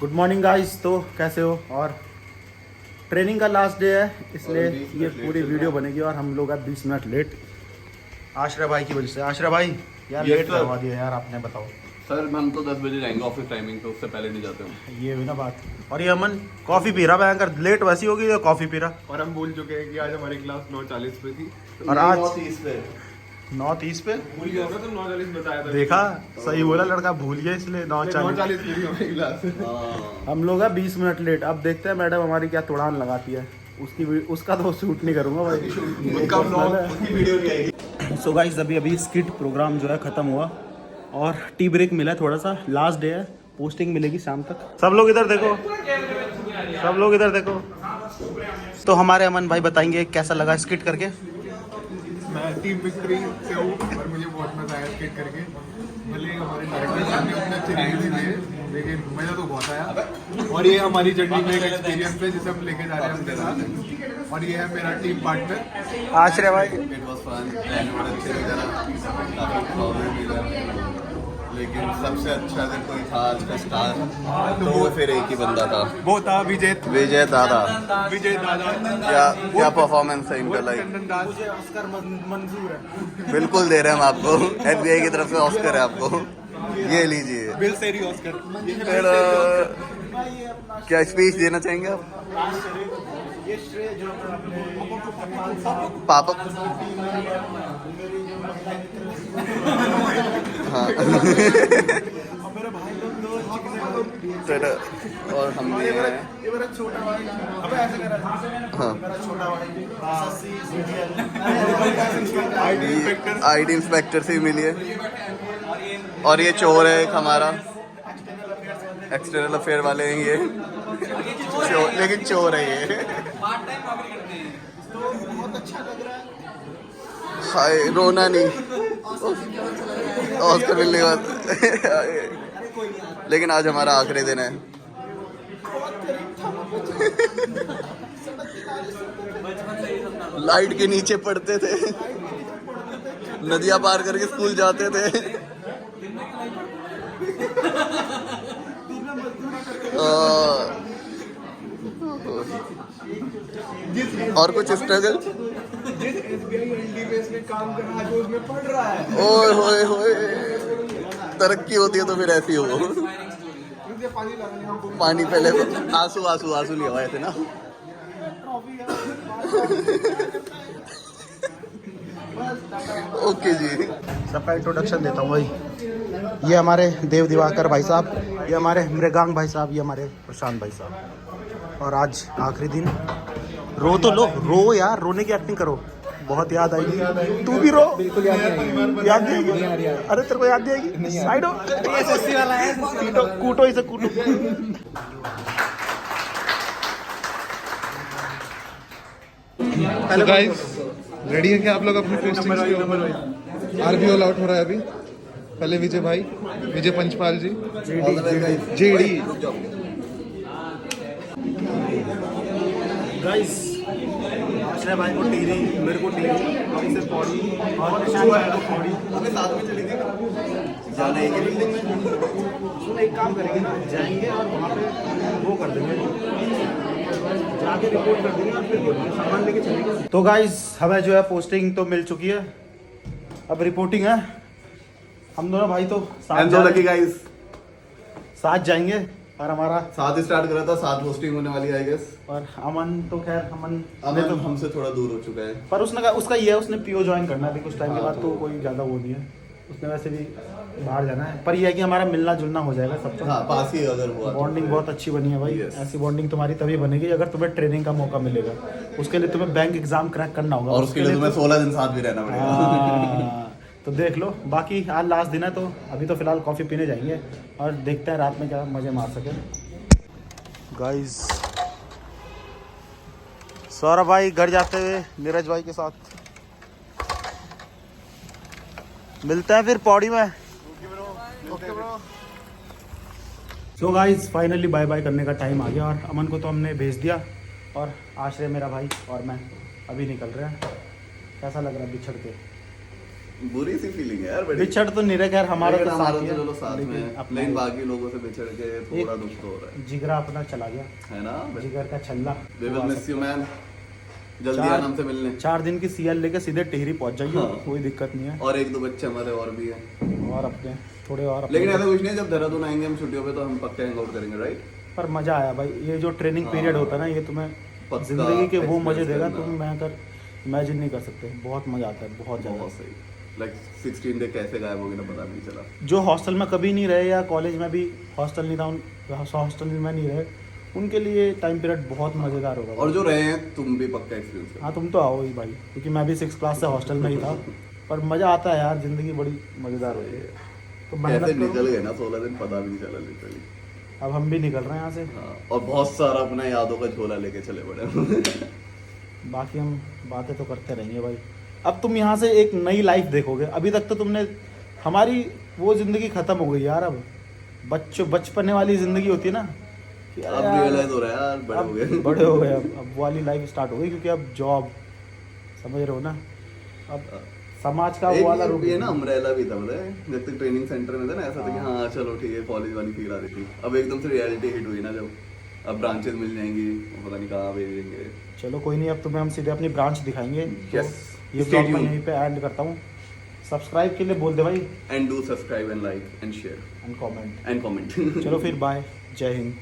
Good morning guys. तो कैसे हो? और ट्रेनिंग का लास्ट डे है इसलिए ये पूरी वीडियो बनेगी और हम लोग अब 20 मिनट लेट आश्रय भाई की वजह से। आश्रय भाई यार लेट करवा दिया यार आपने, बताओ। सर हम तो 10 बजे जाएंगे ऑफिस टाइमिंग, तो उससे पहले नहीं जाते हम। ये भी ना बात। और ये अमन कॉफ़ी पी रहा भयंकर, लेट वैसी होगी तो कॉफ़ी पी रहा। और हम भूल चुके हैं कि आज हमारी क्लास 9:40 पे थी। और आज 9:30 पे 9:30 पे भूल गया होगा, तो 9:40 बताया था। देखा, सही बोला लड़का, भूल गया इसलिए 9:40। 9:40 पूरी हमारी क्लास। हम लोग हैं 20 मिनट लेट। अब देखते हैं मैडम हमारी क्या तोड़ान लगाती है। उसका तो शूट नहीं करूँगा भाई, उनका ब्लॉग, उनकी वीडियो नहीं आएगी। सो गाइस अभी स्किट प्रोग्राम जो है ख़त्म हुआ और टी ब्रेक मिला है थोड़ा सा। लास्ट डे है, पोस्टिंग मिलेगी शाम तक। सब लोग इधर देखो, सब लोग इधर देखो। तो हमारे अमन भाई बताएंगे कैसा लगा स्किट करके। मैं टीम विक्ट्री से हूँ और मुझे बहुत मजा आया स्केट करके। भले हमारे डायरेक्टर साहब ने अपने अच्छे रिव्यू भी दिए, लेकिन मजा तो बहुत आया। और ये हमारी जर्नी में एक एक्सपीरियंस है जिसे हम लेके जा रहे हैं अपने साथ। और ये है मेरा टीम पार्टनर आश्रय भाई। इट वाज फन, बहुत अच्छे वगैरह, काफी प्रॉब्लम मिला, लेकिन सबसे अच्छा अगर कोई था आज का स्टार तो वो फिर एक ही बंदा था, वो था विजय दादा। दादा। क्या परफॉर्मेंस है इनका, लाइक चंदन दास। मुझे ऑस्कर मंजूर है। बिल्कुल दे रहे हैं हम आपको, एफबीआई की तरफ से ऑस्कर है आपको, ये लीजिए। बिल सेरी ऑस्कर। फिर क्या स्पीच देना चाहेंगे आप? ये श्रेय जो अपने पापा हाँ मेरे भाई लोग तो फिर और हम भी हैं। ये मेरा छोटा भाई। अबे ऐसे कर रहा है। हाँ, मेरा छोटा भाई SSC CGL आईडी इंस्पेक्टर से मिली है। और ये चोर है एक हमारा, एक्सटर्नल अफेयर वाले हैं ये, लेकिन चोर है ये। हाय, रोना नहीं, ऑस्कर मिलने के बाद। लेकिन आज हमारा आखिरी दिन है। लाइट के नीचे पढ़ते थे, नदियां पार करके स्कूल जाते थे। और कुछ स्ट्रगल जिस SBI NDBS में काम कर रहा है, जो उसमें पढ़ रहा है। ओए होए होए, तरक्की होती है तो फिर ऐसी हो। मुझे पानी लगाने हमको पानी पहले आंसू आंसू आंसू नहीं आए थे ना। ओके जी, सबका इंट्रोडक्शन देता हूँ भाई। ये हमारे देव दिवाकर भाई साहब, ये हमारे मृगांक भाई साहब, ये हमारे प्रशांत भाई साहब। और आज आखिरी दिन। रो तो लो, रो यार, रोने की एक्टिंग करो। बहुत याद आएगी, तू भी रो। बिल्कुल याद नहीं आएगी। अरे तेरे को याद नहीं आएगी? साइड हो, SSC वाला है, कूटो इसे, कूटो। तो गाइस रेडी है क्या आप लोग अपने पोस्टिंग के ऊपर? आरबी ऑल आउट हो रहा है अभी। पहले विजय भाई, विजय पंचपाल जी, जेडी। गाइस आश्रय भाई को टीरी, मेरे को टीरी, अभी से पौड़ी और निशान भाई को पौड़ी। हमें साथ में चली थी जाना एक ही बिल्डिंग में। सुन, एक काम करेंगे ना, जाएंगे और वहाँ पे वो कर देंगे, जाके रिपोर्ट कर देंगे और फिर बोलेंगे सामान लेके चलेंगे। तो गाइस हमें जो है पोस्टिंग तो मिल चुकी है, अब रिपोर्टिंग है। हम दोनों भाई तो साथ जाएंगे और हमारा साथ स्टार्ट करा था, साथ पोस्टिंग होने वाली है आई गेस। और अमन तो खैर अमन तो हमसे थोड़ा दूर हो चुका है, पर उसने कहा, उसका ये है, उसने PO ज्वाइन करना है अभी कुछ टाइम के बाद, तो कोई ज़्यादा वो नहीं है। उसने वैसे भी बाहर जाना है, पर यह है कि हमारा मिलना जुलना हो जाएगा सबका। हाँ पास ही अगर हुआ तो। बॉन्डिंग बहुत अच्छी बनी है भाई। Yes. ऐसी बॉन्डिंग तुम्हारी तभी बनेगी अगर तुम्हें ट्रेनिंग का मौका मिलेगा। उसके लिए तुम्हें बैंक एग्जाम क्रैक करना होगा, और उसके लिए तुम्हें 16 दिन साथ भी रहना पड़ेगा। हाँ, तो देख लो। बाकी आज लास्ट दिन है तो अभी तो फिलहाल कॉफ़ी पीने जाएंगे और देखते हैं रात में क्या मज़े मार सके। गाइस सौरभ भाई घर जाते हुए नीरज भाई के साथ मिलते हैं फिर पौड़ी में। So guys finally bye bye करने का टाइम आ गया और अमन को तो हमने भेज दिया और आश्रय मेरा भाई और मैं अभी निकल रहे हैं। कैसा लग रहा है बिछड़ के? बुरी सी फीलिंग है यार बड़ी। बिछड़ तो नहीं रहे, खैर हमारा लेकिन तो हमारा साथ ही तो है, चलो साथ में है, अपना लेकिन ही- बाकी लोगों से बिछड़ के थोड़ा दुख तो हो रहा जिगरा अपना चला गया, है ना। जिगर का छल्ला। We will miss you man, जल्दी चार- आना हमसे मिलने। 4 दिन की सीएल लेके सीधे टिहरी पहुंच जाइए, हाँ। कोई दिक्कत नहीं है। और 1-2 बच्चे हमारे और भी हैं। और अपने थोड़े और अपने- लेकिन ऐसा कुछ नहीं है, जब देहरादून आएंगे हम छुट्टियों पे तो हम पक्का हैंग आउट करेंगे, राइट। पर मजा आया भाई, ये जो ट्रेनिंग हाँ। पीरियड होता है ना, ये तुम्हें पक्का जिंदगी के वो मजे experience देगा, करना। तुम मैं कर इमेजिन नहीं कर सकते। बहुत मजा आता है, बहुत ज़्यादा। बहुत सही। लाइक 16 डे कैसे गायब हो गए ना पता भी नहीं चला। जो हॉस्टल में कभी नहीं रहे या कॉलेज में भी हॉस्टल नहीं था, हॉस्टल में नहीं रहे, उनके लिए टाइम पीरियड बहुत मज़ेदार होगा। और जो रहे हैं तुम भी पक्का एक्सपीरियंस करो। हाँ तुम तो आओ ही भाई, क्योंकि मैं भी 6 क्लास से हॉस्टल में ही था। पर मज़ा आता है यार, ज़िंदगी बड़ी मज़ेदार होती है। तो मेहनत कैसे करो। निकल गए ना 16 दिन, पता भी नहीं चला लिटरली। अब हम भी निकल रहे हैं यहाँ से, हाँ, और बहुत सारा अपना यादों का झोला लेके चले बड़े। बाकी हम बातें तो करते रहेंगे भाई। अब तुम यहाँ से एक नई लाइफ देखोगे, अभी तक तो तुमने हमारी वो ज़िंदगी ख़त्म हो गई यार। अब बचपने वाली ज़िंदगी होती है ना कि अब यार, रियलाइज हो रहा है यार, बड़े अब हो गए। बड़े हो गए, अब वो वाली लाइफ स्टार्ट हो गई, क्योंकि अब जॉब, समझ रहे हो ना, अब समाज का वो वाला रूप ये ना अम्ब्रेला भी था, पता है, जब तक ट्रेनिंग सेंटर में था ना, ऐसा था कि हाँ चलो ठीक है, कॉलेज वाली फील आ रही थी। अब एकदम से रियलिटी हिट हुई ना, जब अब ब्रांचेस मिल जाएंगी, पता नहीं कहाँ भेजेंगे। चलो कोई नहीं, अब तुम्हें हम सीधे अपनी ब्रांच दिखाएंगे। तो Yes. ये Stay ब्लॉग मैं tuned. यहीं पे एंड करता हूँ। सब्सक्राइब के लिए बोल दे भाई, and do subscribe and like and share and comment. And comment. चलो फिर बाय, जय हिंद।